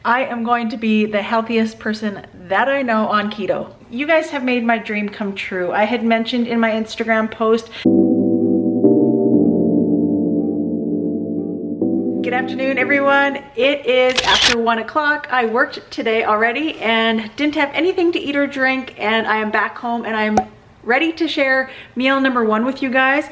I am going to be the healthiest person that I know on keto. You guys have made my dream come true. I had mentioned in my Instagram post. Good afternoon, everyone. It is after 1 o'clock. I worked today already and didn't have anything to eat or drink, and I am back home and I'm ready to share meal number 1 with you guys.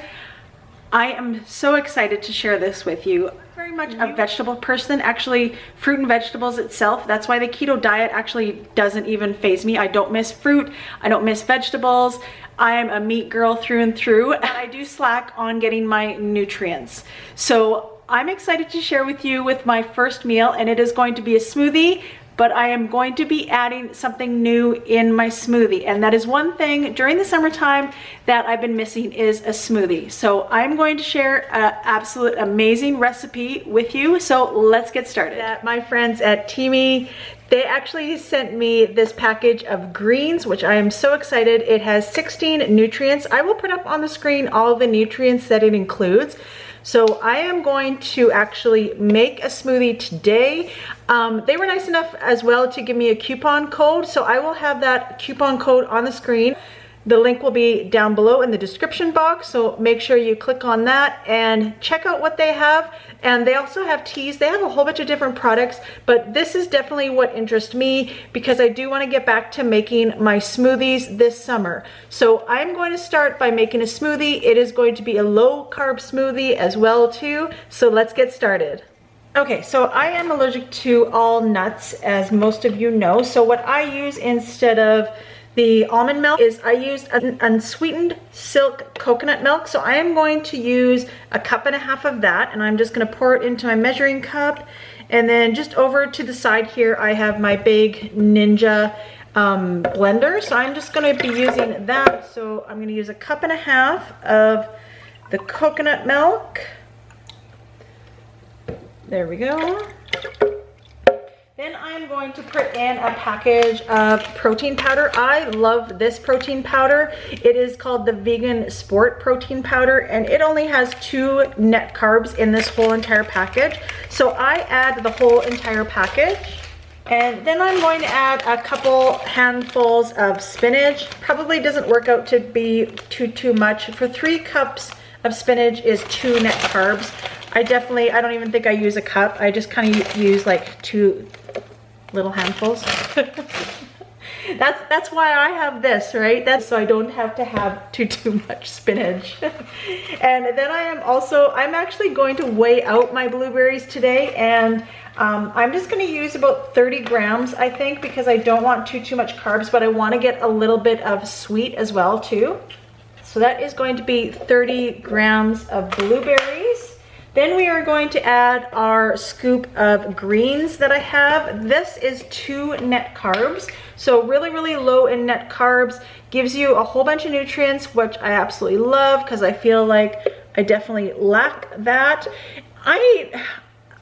I am so excited to share this with you. Very much a vegetable person, actually fruit and vegetables itself. That's why the keto diet actually doesn't even faze me. I don't miss fruit, I don't miss vegetables. I am a meat girl through and through, and I do slack on getting my nutrients. So I'm excited to share with you with my first meal, and it is going to be a smoothie, but I am going to be adding something new in my smoothie. And that is one thing during the summertime that I've been missing, is a smoothie. So I'm going to share an absolute amazing recipe with you. So let's get started. My friends at Teami, they actually sent me this package of greens, which I am so excited. It has 16 nutrients. I will put up on the screen all the nutrients that it includes. So I am going to actually make a smoothie today. They were nice enough as well to give me a coupon code, so I will have that coupon code on the screen. The link will be down below in the description box, so make sure you click on that and check out what they have. And they also have teas. They have a whole bunch of different products, but this is definitely what interests me because I do want to get back to making my smoothies this summer. So I'm going to start by making a smoothie. It is going to be a low carb smoothie as well too, so let's get started. Okay, so I am allergic to all nuts, as most of you know. So what I use instead of the almond milk is I use an unsweetened silk coconut milk. So I am going to use 1.5 cups of that, and I'm just gonna pour it into my measuring cup. And then just over to the side here, I have my big Ninja blender. So I'm just gonna be using that. So I'm gonna use 1.5 cups of the coconut milk. There we go. Then I'm going to put in a package of protein powder. I love this protein powder. It is called the Vegan Sport Protein Powder, and it only has 2 net carbs in this whole entire package. So I add the whole entire package. And then I'm going to add a couple handfuls of spinach. Probably doesn't work out to be too much. For 3 cups of spinach is 2 net carbs. I don't even think I use a cup. I just kind of use like 2 little handfuls. That's why I have this, right? That's so I don't have to have too much spinach. And then I'm actually going to weigh out my blueberries today, and I'm just going to use about 30 grams, I think, because I don't want too much carbs, but I want to get a little bit of sweet as well too. So that is going to be 30 grams of blueberries. Then we are going to add our scoop of greens that I have. This is 2 net carbs. So really low in net carbs, gives you a whole bunch of nutrients, which I absolutely love because I feel like I definitely lack that. I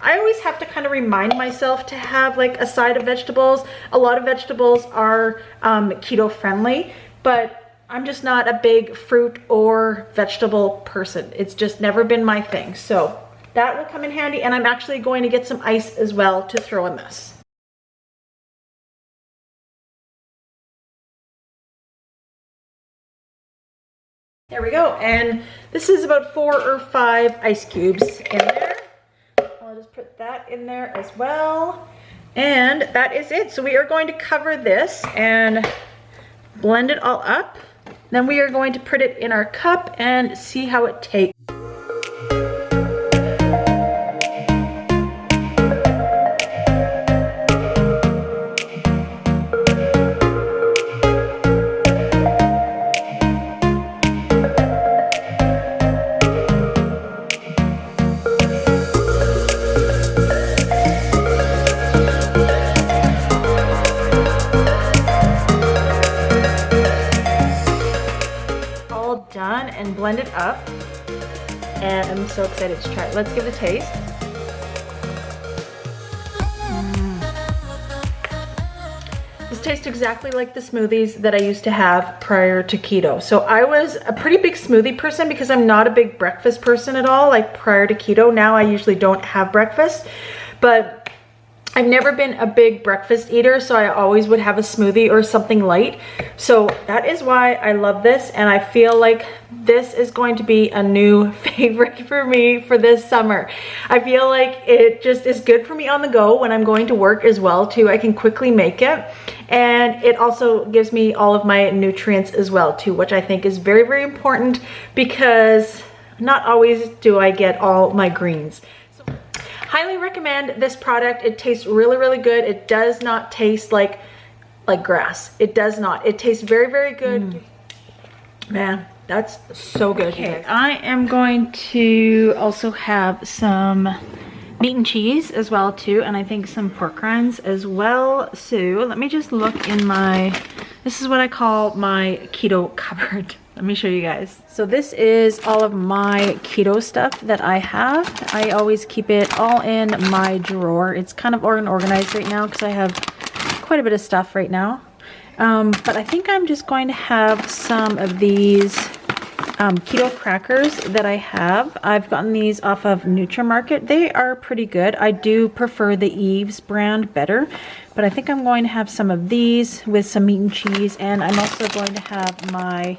always have to kind of remind myself to have like a side of vegetables. A lot of vegetables are keto friendly, but I'm just not a big fruit or vegetable person. It's just never been my thing. So that will come in handy, and I'm actually going to get some ice as well to throw in this. There we go, and this is about 4 or 5 ice cubes in there. I'll just put that in there as well. And that is it. So we are going to cover this and blend it all up. Then we are going to put it in our cup and see how it tastes. Done and blend it up, and I'm so excited to try it. Let's give it a taste. This tastes exactly like the smoothies that I used to have prior to keto. So I was a pretty big smoothie person because I'm not a big breakfast person at all, like prior to keto. Now I usually don't have breakfast, but I've never been a big breakfast eater, so I always would have a smoothie or something light. So that is why I love this, and I feel like this is going to be a new favorite for me for this summer. I feel like it just is good for me on the go when I'm going to work as well too. I can quickly make it, and it also gives me all of my nutrients as well too, which I think is very, very important because not always do I get all my greens. Highly recommend this product. It tastes really, really good. It does not taste like grass. It does not. It tastes very, very good. Man, that's so good. Okay, I am going to also have some meat and cheese as well too, and I think some pork rinds as well. So let me just look in my, this is what I call my keto cupboard. Let me show you guys. So this is all of my keto stuff that I have. I always keep it all in my drawer. It's kind of organized right now because I have quite a bit of stuff right now. But I think I'm just going to have some of these keto crackers that I have. I've gotten these off of Nutrimarket. They are pretty good. I do prefer the Eve's brand better, but I think I'm going to have some of these with some meat and cheese, and I'm also going to have my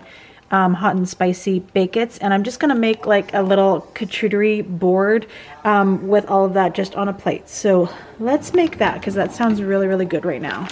hot and spicy bakets, and I'm just gonna make like a little charcuterie board with all of that just on a plate. So let's make that because that sounds really, really good right now.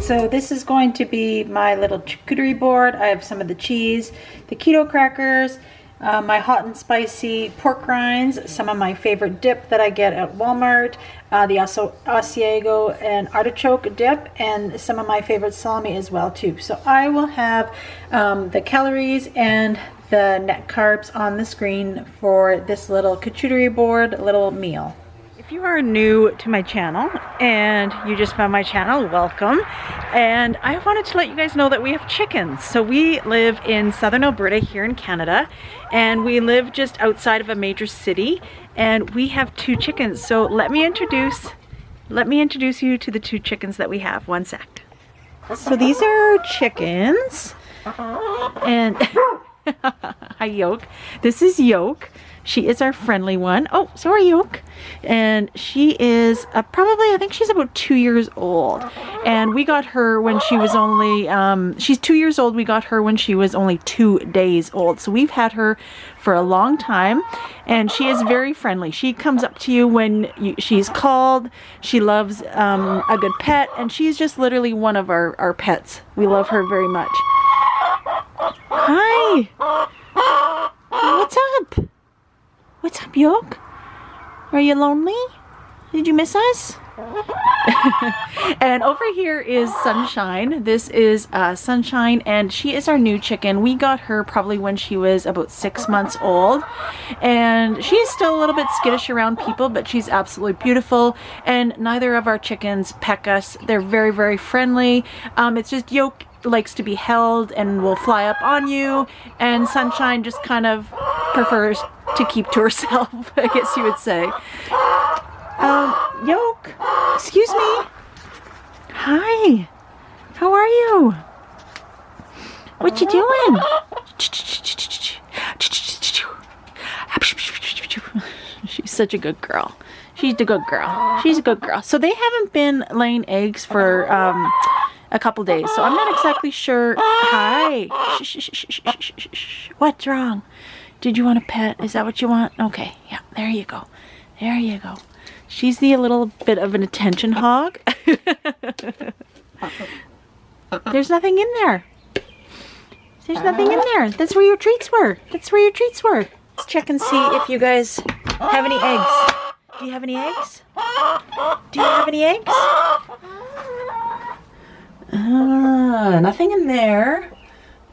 So this is going to be my little charcuterie board. I have some of the cheese, the keto crackers, my hot and spicy pork rinds, some of my favorite dip that I get at Walmart, the Asiago and artichoke dip, and some of my favorite salami as well too. So I will have the calories and the net carbs on the screen for this little charcuterie board little meal. If you are new to my channel and you just found my channel, welcome. And I wanted to let you guys know that we have chickens. So we live in southern Alberta here in Canada, and we live just outside of a major city, and we have 2 chickens. So let me introduce you to the 2 chickens that we have. One sec. So these are chickens, and hi Yoke. This is Yoke. She is our friendly one. Oh, so are Yoke. And she is probably, I think she's about 2 years old. And we got her when she was only, she's 2 years old. We got her when she was only 2 days old. So we've had her for a long time. And she is very friendly. She comes up to you when she's called. She loves a good pet. And she's just literally one of our pets. We love her very much. Hi. What's up? What's up, Yoke? Are you lonely? Did you miss us? And over here is Sunshine. This is Sunshine, and she is our new chicken. We got her probably when she was about 6 months old, and she's still a little bit skittish around people, but she's absolutely beautiful. And neither of our chickens peck us. They're very, very friendly. It's just Yoke likes to be held and will fly up on you, and Sunshine just kind of prefers to keep to herself, I guess you would say. Yoke, excuse me. Hi, how are you? What you doing? She's such a good girl. She's a good girl. She's a good girl. So they haven't been laying eggs for a couple days, so I'm not exactly sure. Hi. What's wrong? Did you want a pet? Is that what you want? Okay, yeah, there you go. There you go. She's the little bit of an attention hog. There's nothing in there. There's nothing in there. That's where your treats were. That's where your treats were. Let's check and see if you guys have any eggs. Do you have any eggs? Do you have any eggs? Nothing in there.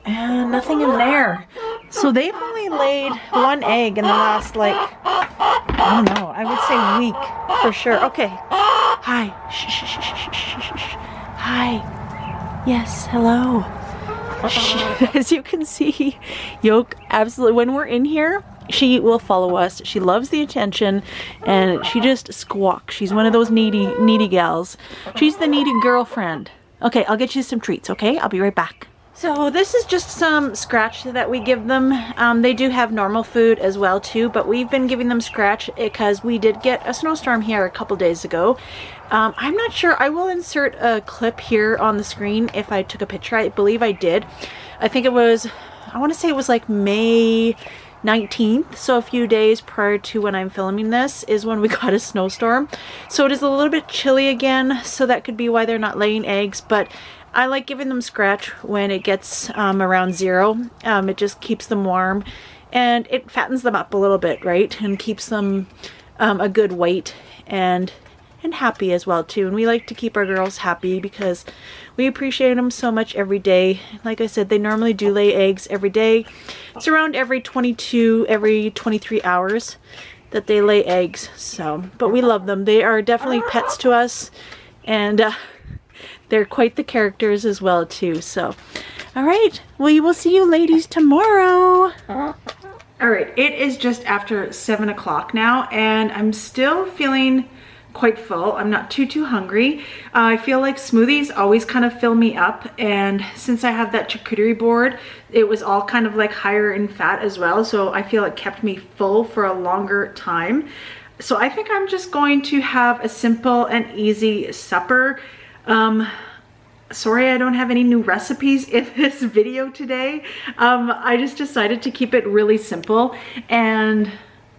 And nothing in there. So they've only laid one egg in the last, like, I don't know, I would say week for sure. Okay. Hi. Shh, shh, shh, shh, shh, shh, shh. Hi. Yes, hello. Shh. As you can see, Yoke absolutely, when we're in here, she will follow us. She loves the attention, and she just squawks. She's one of those needy gals. She's the needy girlfriend. Okay, I'll get you some treats, okay? I'll be right back. So this is just some scratch that we give them. They do have normal food as well too, but we've been giving them scratch because we did get a snowstorm here a couple days ago. I'm not sure. I will insert a clip here on the screen if I took a picture. I believe I did. I think it was, I want to say it was like May 19th, so a few days prior to when I'm filming this is when we got a snowstorm. So it is a little bit chilly again, so that could be why they're not laying eggs, but I like giving them scratch when it gets around 0. It just keeps them warm, and it fattens them up a little bit, right? And keeps them a good weight and happy as well too. And we like to keep our girls happy because we appreciate them so much every day. Like I said, they normally do lay eggs every day. It's around every 23 hours that they lay eggs. So, but we love them. They are definitely pets to us, and they're quite the characters as well too. So, all right, we will see you ladies tomorrow. All right, it is just after 7 o'clock now, and I'm still feeling quite full. I'm not too hungry. I feel like smoothies always kind of fill me up, and since I have that charcuterie board, it was all kind of like higher in fat as well, so I feel it kept me full for a longer time. So I think I'm just going to have a simple and easy supper. Sorry I don't have any new recipes in this video today. I just decided to keep it really simple, and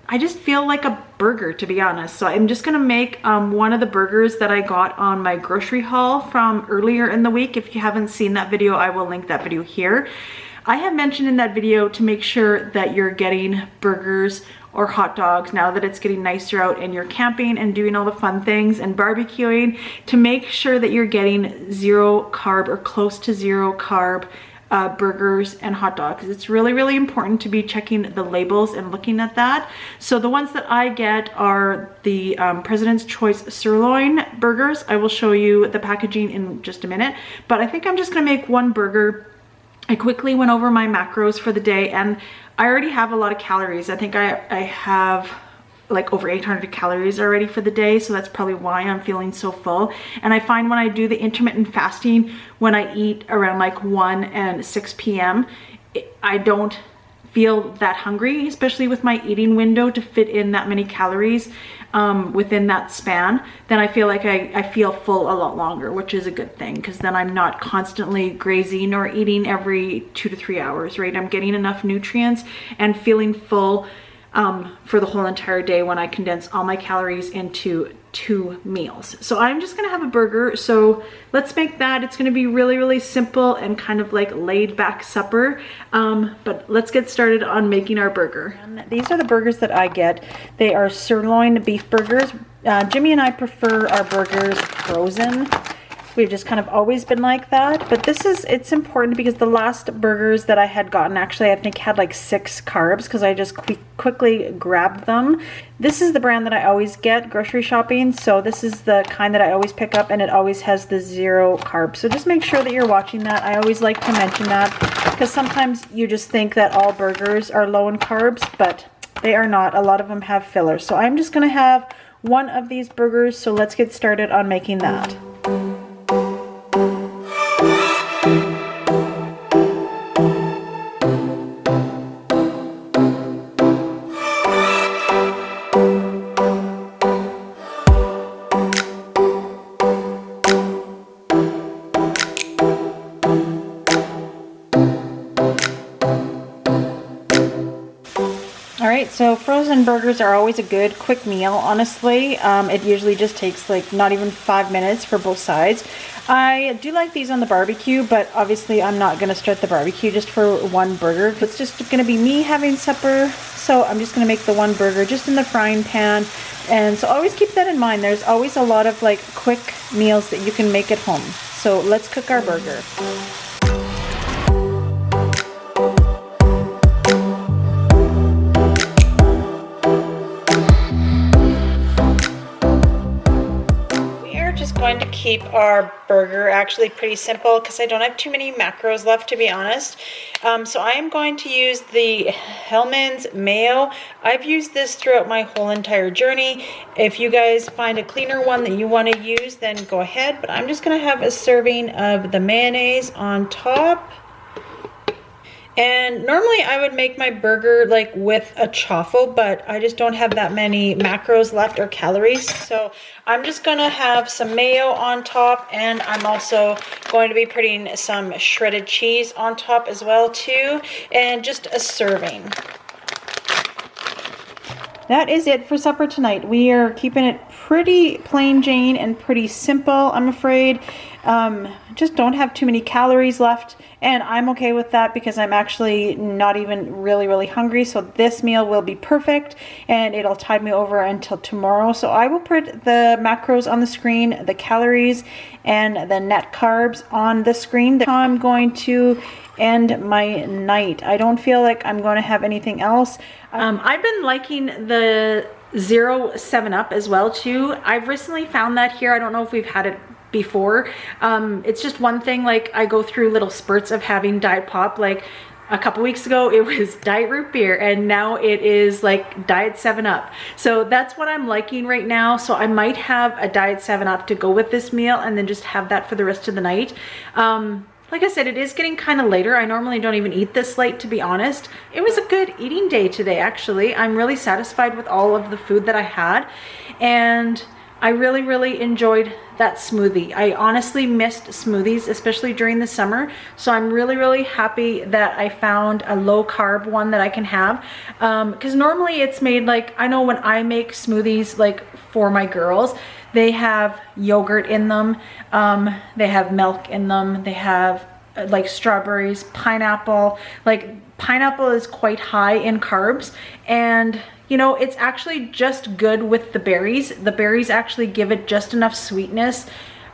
I just feel like a burger, to be honest. So I'm just gonna make one of the burgers that I got on my grocery haul from earlier in the week. If you haven't seen that video, I will link that video here. I have mentioned in that video to make sure that you're getting burgers or hot dogs now that it's getting nicer out and you're camping and doing all the fun things and barbecuing, to make sure that you're getting 0 carb or close to 0 carb burgers and hot dogs. It's really important to be checking the labels and looking at that. So the ones that I get are the President's Choice sirloin burgers. I will show you the packaging in just a minute, but I think I'm just gonna make one burger. I quickly went over my macros for the day, and I already have a lot of calories. I think I have like over 800 calories already for the day, so that's probably why I'm feeling so full. And I find when I do the intermittent fasting, when I eat around like 1 and 6 p.m., I don't feel that hungry, especially with my eating window to fit in that many calories within that span. Then I feel like I feel full a lot longer, which is a good thing, because then I'm not constantly grazing or eating every 2 to 3 hours, right? I'm getting enough nutrients and feeling full for the whole entire day when I condense all my calories into 2 meals. So I'm just gonna have a burger. So let's make that. It's gonna be really simple and kind of like laid back supper. But let's get started on making our burger. And these are the burgers that I get. They are sirloin beef burgers. Jimmy and I prefer our burgers frozen. We've just kind of always been like that, but it's important because the last burgers that I had gotten actually I think had like 6 carbs because I just quickly grabbed them. This is the brand that I always get grocery shopping, so this is the kind that I always pick up, and it always has the 0 carbs. So just make sure that you're watching that. I always like to mention that because sometimes you just think that all burgers are low in carbs, but they are not. A lot of them have fillers. So I'm just gonna have one of these burgers, so let's get started on making that. So frozen burgers are always a good quick meal, honestly. It usually just takes like not even 5 minutes for both sides. I do like these on the barbecue, but obviously I'm not going to start the barbecue just for one burger. It's just going to be me having supper, so I'm just going to make the one burger just in the frying pan. And so always keep that in mind. There's always a lot of like quick meals that you can make at home. So let's cook our burger. Going to keep our burger actually pretty simple because I don't have too many macros left, to be honest. So I am going to use the Hellmann's mayo. I've used this throughout my whole entire journey. If you guys find a cleaner one that you want to use, then go ahead. But I'm just going to have a serving of the mayonnaise on top. And normally I would make my burger like with a chaffle, but I just don't have that many macros left or calories. So I'm just gonna have some mayo on top, and I'm also going to be putting some shredded cheese on top as well too, and just a serving. That is it for supper tonight. We are keeping it pretty plain Jane and pretty simple, I'm afraid. Just don't have too many calories left, and I'm okay with that because I'm actually not even really hungry. So this meal will be perfect, and it'll tide me over until tomorrow. So I will put the macros on the screen, the calories and the net carbs on the screen. That's how I'm going to end my night. I don't feel like I'm going to have anything else. I've been liking the 7-Up as well too. I've recently found that here. I don't know if we've had it before. It's just one thing, like I go through little spurts of having Diet Pop. Like a couple weeks ago it was Diet Root Beer, and now it is like Diet 7-Up. So that's what I'm liking right now. So I might have a Diet 7-Up to go with this meal, and then just have that for the rest of the night. Like I said, it is getting kind of later. I normally don't even eat this late, to be honest. It was a good eating day today, actually. I'm really satisfied with all of the food that I had, and I really enjoyed that smoothie. I honestly missed smoothies, especially during the summer. So I'm really happy that I found a low carb one that I can have. Because normally it's made like, I know when I make smoothies like for my girls, they have yogurt in them, they have milk in them, they have like strawberries, pineapple. Like pineapple is quite high in carbs, and you know, it's actually just good with the berries. The berries actually give it just enough sweetness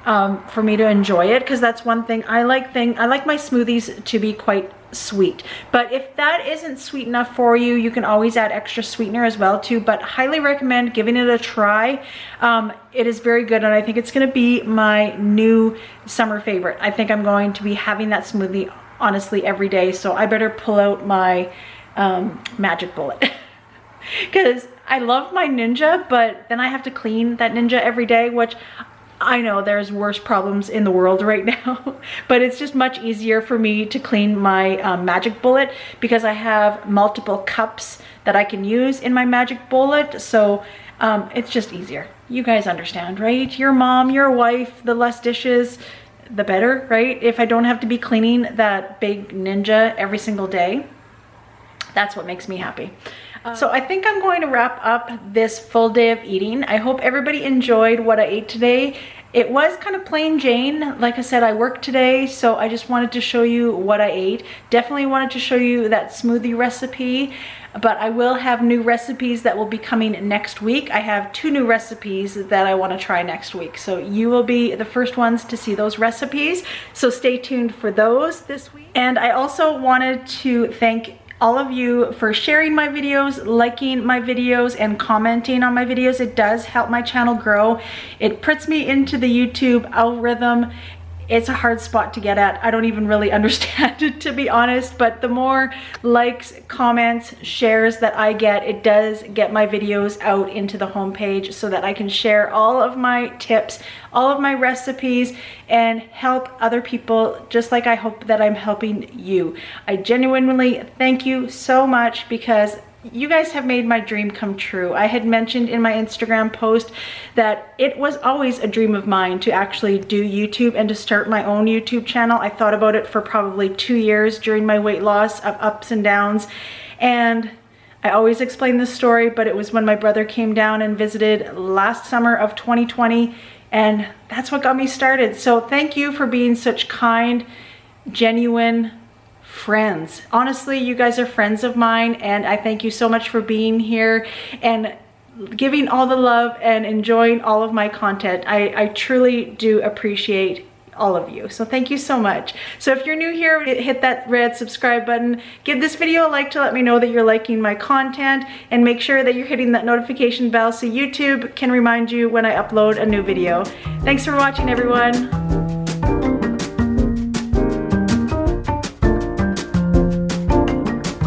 for me to enjoy it, because that's one thing I like. I like my smoothies to be quite sweet, but if that isn't sweet enough for you, you can always add extra sweetener as well too. But highly recommend giving it a try. It is very good, and I think it's going to be my new summer favorite. I think I'm going to be having that smoothie honestly every day, so I better pull out my magic bullet. Because I love my Ninja, but then I have to clean that Ninja every day, which I know there's worse problems in the world right now, but it's just much easier for me to clean my magic bullet because I have multiple cups that I can use in my magic bullet. So it's just easier. You guys understand, right? Your mom, your wife, the less dishes, the better, right? If I don't have to be cleaning that big Ninja every single day, that's what makes me happy. So I think I'm going to wrap up this full day of eating. I hope everybody enjoyed what I ate today. It was kind of plain Jane. Like I said, I worked today, so I just wanted to show you what I ate. Definitely wanted to show you that smoothie recipe, but I will have new recipes that will be coming next week. I have 2 new recipes that I want to try next week, so you will be the first ones to see those recipes, so stay tuned for those this week. And I also wanted to thank all of you for sharing my videos, liking my videos, and commenting on my videos. It does help my channel grow. It puts me into the YouTube algorithm. It's a hard spot to get at. I don't even really understand it, to be honest, but the more likes, comments, shares that I get, it does get my videos out into the homepage so that I can share all of my tips, all of my recipes, and help other people just like I hope that I'm helping you. I genuinely thank you so much because you guys have made my dream come true. I had mentioned in my Instagram post that it was always a dream of mine to actually do YouTube and to start my own YouTube channel. I thought about it for probably 2 years during my weight loss of ups and downs. And I always explain this story, but it was when my brother came down and visited last summer of 2020, and that's what got me started. So thank you for being such kind, genuine friends. Honestly, you guys are friends of mine, and I thank you so much for being here and giving all the love and enjoying all of my content. I truly do appreciate all of you, so thank you so much. So if you're new here, hit that red subscribe button, give this video a like to let me know that you're liking my content, and make sure that you're hitting that notification bell so YouTube can remind you when I upload a new video. Thanks for watching, everyone.